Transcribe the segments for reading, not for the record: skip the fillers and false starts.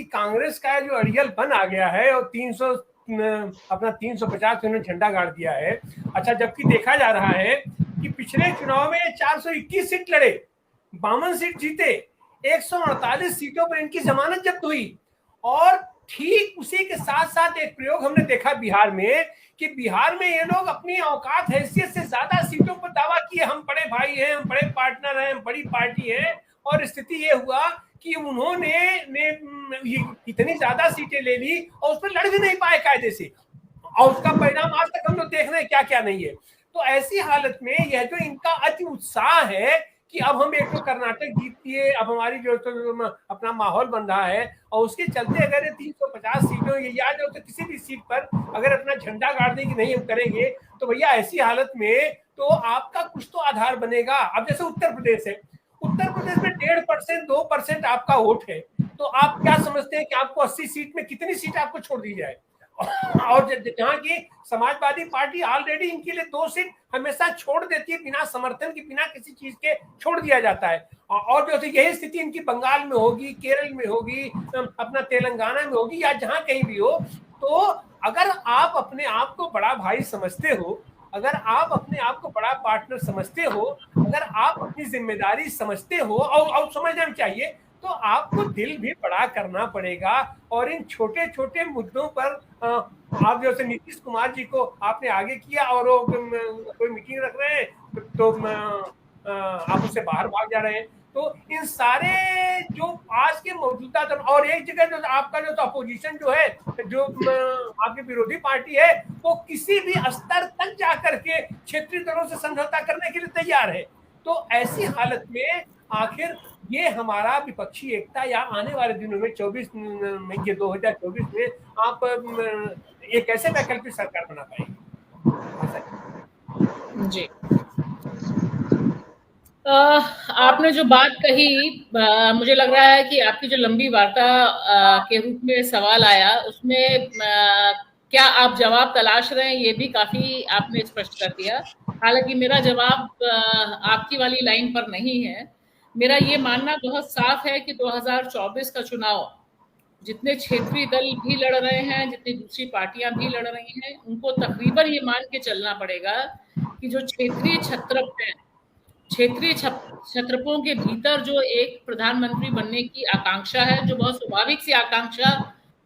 कांग्रेस का जो अड़ियल बन आ गया है और 300 अपना 350 उन्होंने झंडा गाड़ दिया है। अच्छा, जबकि देखा जा रहा है कि पिछले चुनाव में 421 सीट लड़े, 52 सीट जीते, 148 सीटों पर इनकी जमानत जब्त हुई। और ठीक उसी के साथ साथ एक प्रयोग हमने देखा बिहार में कि बिहार में ये लोग अपनी औकात हैसियत से ज्यादा सीटों पर दावा किए, हम बड़े भाई हैं, हम बड़े पार्टनर हैं, हम बड़ी पार्टी है। और स्थिति ये हुआ कि उन्होंने इतनी ज्यादा सीटें ले ली और उस पर लड़ भी नहीं पाए कायदे से, और उसका परिणाम आज तक हम लोग देख रहे हैं क्या क्या नहीं है। तो ऐसी हालत में यह जो इनका अति उत्साह है कि अब हम एक तो कर्नाटक जीत दिए, अब हमारी जो तो अपना माहौल बन रहा है, और उसके चलते अगर 350 सीटों ये याद हो तो किसी भी सीट पर अगर अपना झंडा गाड़ दें कि नहीं हम करेंगे, तो भैया ऐसी हालत में तो आपका कुछ तो आधार बनेगा। अब जैसे उत्तर प्रदेश है, उत्तर प्रदेश में 1.5% 2% आपका वोट है, तो आप क्या समझते हैं कि आपको 80 सीट में कितनी सीट आपको छोड़ दी जाए? और जहाँ की समाजवादी पार्टी ऑलरेडी इनके लिए 2 सीट हमेशा छोड़ देती है, बिना समर्थन की, बिना किसी चीज के छोड़ दिया जाता है। और जो यही स्थिति इनकी बंगाल में होगी, केरल में होगी, अपना तेलंगाना में होगी, या जहां कहीं भी हो। तो अगर आप अपने आप को बड़ा भाई समझते हो, अगर आप अपने आप को बड़ा पार्टनर समझते हो, अगर आप अपनी जिम्मेदारी समझते हो, और समझना चाहिए, तो आपको दिल भी बड़ा करना पड़ेगा। और इन छोटे छोटे मुद्दों पर आप जैसे नीतीश कुमार जी को आपने आगे किया और वो कोई मीटिंग रख रहे हैं तो आप उससे बाहर भाग जा रहे हैं। तो इन सारे जो आज के मौजूदा, और एक जगह जो आपका जो अपोजिशन जो है, जो आपकी विरोधी पार्टी है, वो किसी भी स्तर तक जाकर के क्षेत्रीय दलों से समझौता करने के लिए तैयार है। तो ऐसी हालत में आखिर ये हमारा विपक्षी एकता या आने वाले दिनों में 2024 में आप ये कैसे वैकल्पिक सरकार बना पाएंगे? जी, आपने जो बात कही, मुझे लग रहा है कि आपकी जो लंबी वार्ता के रूप में सवाल आया, उसमें क्या आप जवाब तलाश रहे हैं, ये भी काफी आपने स्पष्ट कर दिया। हालांकि मेरा जवाब आपकी वाली लाइन पर नहीं है। मेरा ये मानना बहुत साफ है कि 2024 का चुनाव जितने क्षेत्रीय दल भी लड़ रहे हैं, जितनी दूसरी पार्टियां भी लड़ रही हैं, उनको तकरीबन ये मान के चलना पड़ेगा कि जो क्षेत्रीय छत्रप हैं, क्षेत्रीय छत्रपों के भीतर जो एक प्रधानमंत्री बनने की आकांक्षा है, जो बहुत स्वाभाविक सी आकांक्षा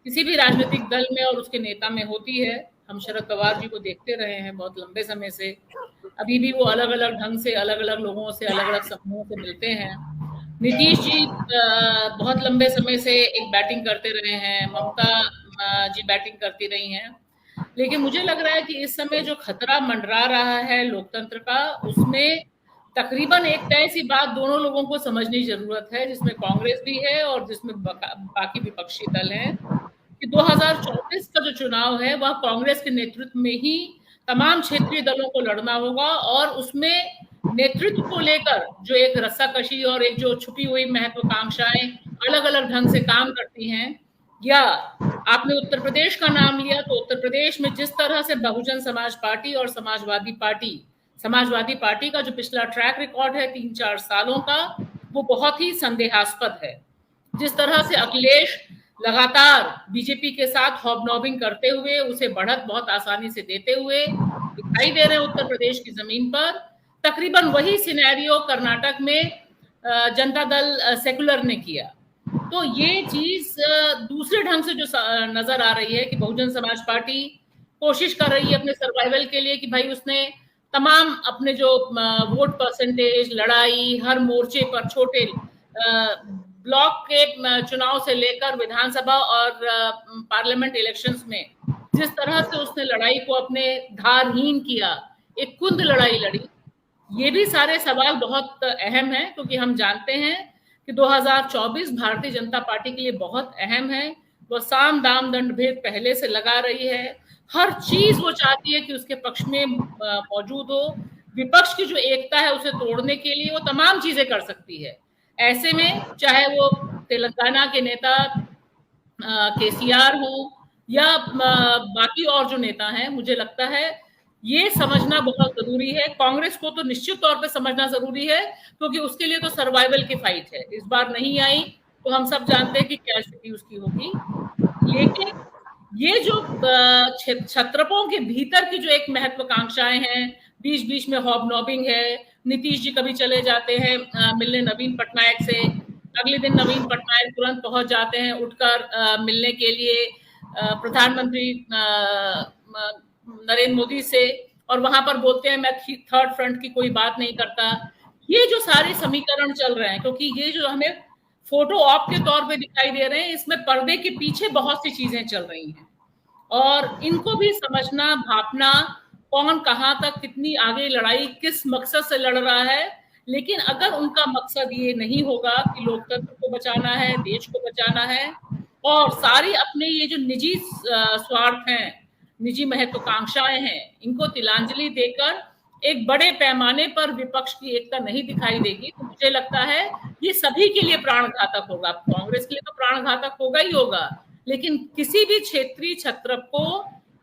किसी भी राजनीतिक दल में और उसके नेता में होती है। हम शरद पवार जी को देखते रहे हैं बहुत लंबे समय से, अभी भी वो अलग अलग ढंग से अलग अलग लोगों से, अलग अलग समूहों से मिलते हैं। नीतीश जी बहुत लंबे समय से एक बैटिंग करते रहे हैं, ममता जी बैटिंग करती रही हैं। लेकिन मुझे लग रहा है कि इस समय जो खतरा मंडरा रहा है लोकतंत्र का, उसमें तकरीबन एक तय सी बात दोनों लोगों को समझने की जरूरत है, जिसमें कांग्रेस भी है और जिसमें बाकी विपक्षी दल हैं, कि 2024 का जो चुनाव है वह कांग्रेस के नेतृत्व में ही तमाम क्षेत्रीय दलों को लड़ना होगा। और उसमें नेतृत्व को लेकर जो एक रस्साकशी और एक जो छुपी हुई महत्वाकांक्षाएं अलग अलग ढंग से काम करती हैं, या आपने उत्तर प्रदेश का नाम लिया, तो उत्तर प्रदेश में जिस तरह से बहुजन समाज पार्टी और समाजवादी पार्टी का जो पिछला ट्रैक रिकॉर्ड है 3-4 सालों का, वो बहुत ही संदेहास्पद है। जिस तरह से अखिलेश लगातार बीजेपी के साथ हॉबनॉबिंग करते हुए उसे बढ़त बहुत आसानी से देते हुए दिखाई दे रहे हैं उत्तर प्रदेश की जमीन पर, तकरीबन वही सिनेरियो कर्नाटक में जनता दल सेकुलर ने किया। तो ये चीज दूसरे ढंग से जो नजर आ रही है कि बहुजन समाज पार्टी कोशिश कर रही है अपने सर्वाइवल के लिए कि भाई उसने तमाम अपने जो वोट परसेंटेज, लड़ाई हर मोर्चे पर, छोटे ब्लॉक के चुनाव से लेकर विधानसभा और पार्लियामेंट इलेक्शंस में जिस तरह से उसने लड़ाई को अपने धारहीन किया, एक कुंद लड़ाई लड़ी। ये भी सारे सवाल बहुत अहम हैं, क्योंकि हम जानते हैं कि 2024 भारतीय जनता पार्टी के लिए बहुत अहम है। वो साम दाम दंड भेद पहले से लगा रही है, हर चीज वो चाहती है कि उसके पक्ष में मौजूद हो। विपक्ष की जो एकता है उसे तोड़ने के लिए वो तमाम चीजें कर सकती है। ऐसे में चाहे वो तेलंगाना के नेता केसीआर हो या बाकी और जो नेता हैं, मुझे लगता है ये समझना बहुत जरूरी है। कांग्रेस को तो निश्चित तौर पे समझना जरूरी है, क्योंकि उसके लिए तो सर्वाइवल की फाइट है। इस बार नहीं आई तो हम सब जानते हैं कि क्या स्थिति उसकी होगी। लेकिन ये जो छत्रपों के भीतर की जो एक महत्वाकांक्षाएं हैं, बीच बीच में हॉबनॉबिंग है, नीतीश जी कभी चले जाते हैं मिलने नवीन पटनायक से, अगले दिन नवीन पटनायक तुरंत पहुंच जाते हैं उठकर मिलने के लिए प्रधानमंत्री नरेंद्र मोदी से, और वहां पर बोलते हैं मैं थर्ड फ्रंट की कोई बात नहीं करता। ये जो सारे समीकरण चल रहे हैं, क्योंकि ये जो हमें फोटो ऑप के तौर पे दिखाई दे रहे हैं, इसमें पर्दे के पीछे बहुत सी चीजें चल रही हैं, और इनको भी समझना, भापना, कौन कहां तक कितनी आगे लड़ाई किस मकसद से लड़ रहा है। लेकिन अगर उनका मकसद ये नहीं होगा कि लोकतंत्र को बचाना है, देश को बचाना है, और सारी अपने ये जो निजी स्वार्थ हैं, निजी महत्वाकांक्षाएं हैं, इनको तिलांजलि देकर एक बड़े पैमाने पर विपक्ष की एकता नहीं दिखाई देगी, तो मुझे लगता है ये सभी के लिए प्राणघातक होगा। कांग्रेस के लिए तो प्राणघातक होगा ही होगा, लेकिन किसी भी क्षेत्रीय छत्रप को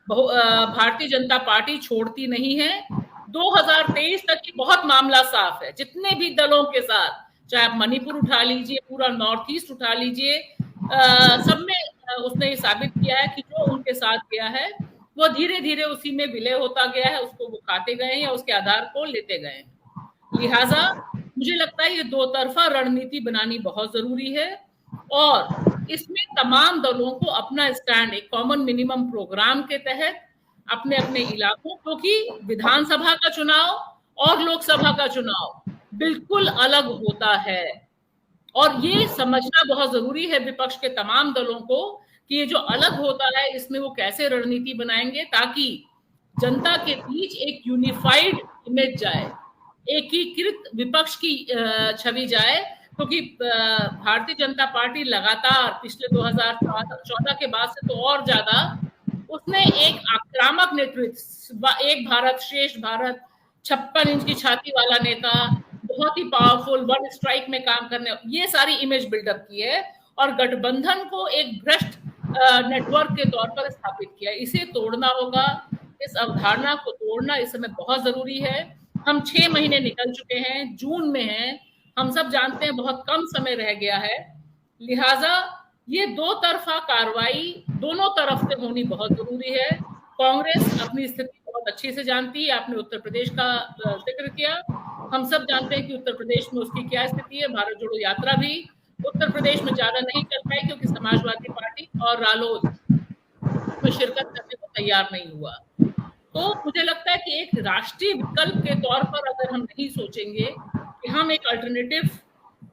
भारतीय जनता पार्टी छोड़ती नहीं है। 2023 तक की बहुत मामला साफ है, जितने भी दलों के साथ, चाहे आप मणिपुर उठा लीजिए, पूरा नॉर्थ ईस्ट उठा लीजिए, सब में उसने ये साबित किया है कि जो उनके साथ गया है वो धीरे धीरे उसी में विलय होता गया है, उसको वो खाते गए हैं या उसके आधार को लेते गए हैं। लिहाजा मुझे लगता है ये दो तरफा रणनीति बनानी बहुत जरूरी है, और इसमें तमाम दलों को अपना स्टैंड एक कॉमन मिनिमम प्रोग्राम के तहत अपने अपने इलाकों, क्योंकि विधानसभा का चुनाव और लोकसभा का चुनाव बिल्कुल अलग होता है, और ये समझना बहुत जरूरी है विपक्ष के तमाम दलों को कि ये जो अलग होता है इसमें वो कैसे रणनीति बनाएंगे ताकि जनता के बीच एक यूनिफाइड इमेज जाए, एकीकृत विपक्ष की छवि जाए। क्योंकि भारतीय जनता पार्टी लगातार पिछले 2014 के बाद से तो और ज्यादा उसने एक आक्रामक नेतृत्व, एक भारत श्रेष्ठ भारत, 56 इंच की छाती वाला नेता, बहुत ही पावरफुल, वन स्ट्राइक में काम करने, ये सारी इमेज बिल्डअप की है, और गठबंधन को एक भ्रष्ट नेटवर्क के तौर पर स्थापित किया। इसे तोड़ना होगा, इस अवधारणा को तोड़ना इस समय बहुत जरूरी है। हम 6 महीने निकल चुके हैं, जून में हैं, हम सब जानते हैं बहुत कम समय रह गया है। लिहाजा ये दो तरफा कार्रवाई दोनों तरफ से होनी बहुत जरूरी है। कांग्रेस अपनी स्थिति बहुत अच्छे से जानती है, आपने उत्तर प्रदेश का जिक्र किया, हम सब जानते हैं कि उत्तर प्रदेश में उसकी क्या स्थिति है। भारत जोड़ो यात्रा भी उत्तर प्रदेश में ज्यादा नहीं कर पाई क्योंकि समाजवादी पार्टी और रालोद में शिरकत करने को तैयार नहीं हुआ। तो मुझे लगता है कि एक राष्ट्रीय विकल्प के तौर पर अगर हम नहीं सोचेंगे कि हम एक अल्टरनेटिव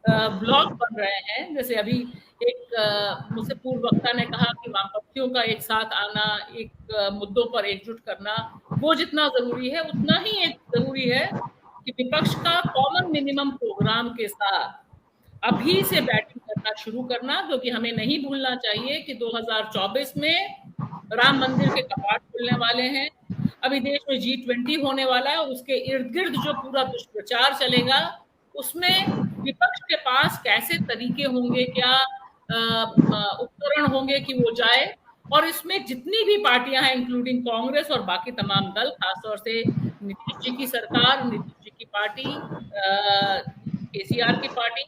ब्लॉक बन रहे हैं, जैसे अभी एक मुझसे पूर्व वक्ता ने कहा कि वामपंथियों का एक साथ आना, एक मुद्दों पर एकजुट करना, वो जितना जरूरी है उतना ही एक जरूरी है कि विपक्ष का कॉमन मिनिमम प्रोग्राम के साथ अभी से बैटिंग करना शुरू करना, क्योंकि हमें नहीं भूलना चाहिए कि 2024 में राम मंदिर के कपाट खुलने वाले हैं, अभी देश में G20 होने वाला है, और उसके इर्द गिर्द जो पूरा दुष्प्रचार चलेगा उसमें विपक्ष के पास कैसे तरीके होंगे, क्या उपकरण होंगे कि वो जाए, और इसमें जितनी भी पार्टियां हैं इंक्लूडिंग कांग्रेस और बाकी तमाम दल, खासतौर से नीतीश जी की सरकार, नीतीश जी की पार्टी, केसीआर की पार्टी,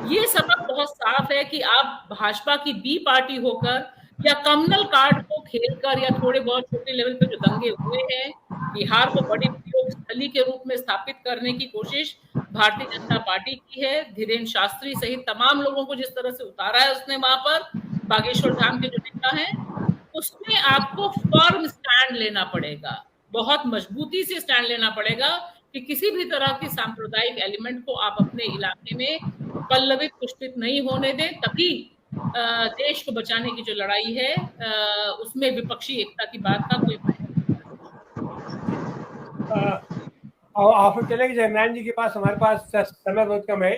ये सबक बहुत साफ है कि आप भाजपा की बी पार्टी होकर या कम्युनल कार्ड को खेलकर या थोड़े बहुत छोटे लेवल पे जो दंगे हुए हैं, बिहार को बड़ी प्रयोग स्थली के रूप में स्थापित करने की कोशिश भारतीय जनता पार्टी की है। धीरेन्द्र शास्त्री सहित तमाम लोगों को जिस तरह से उतारा है उसने वहां पर, बागेश्वर धाम के जो नेता हैं, उसमें आपको फर्म स्टैंड लेना पड़ेगा, बहुत मजबूती से स्टैंड लेना पड़ेगा कि किसी भी तरह की सांप्रदायिक एलिमेंट को आप अपने इलाके में पल्लवित पुष्पित नहीं होने दें, तभी देश को बचाने की जो लड़ाई है उसमें विपक्षी एकता की बात का कोई और आप चलेंगे जयनारायण जी के पास, हमारे पास समय बहुत कम है।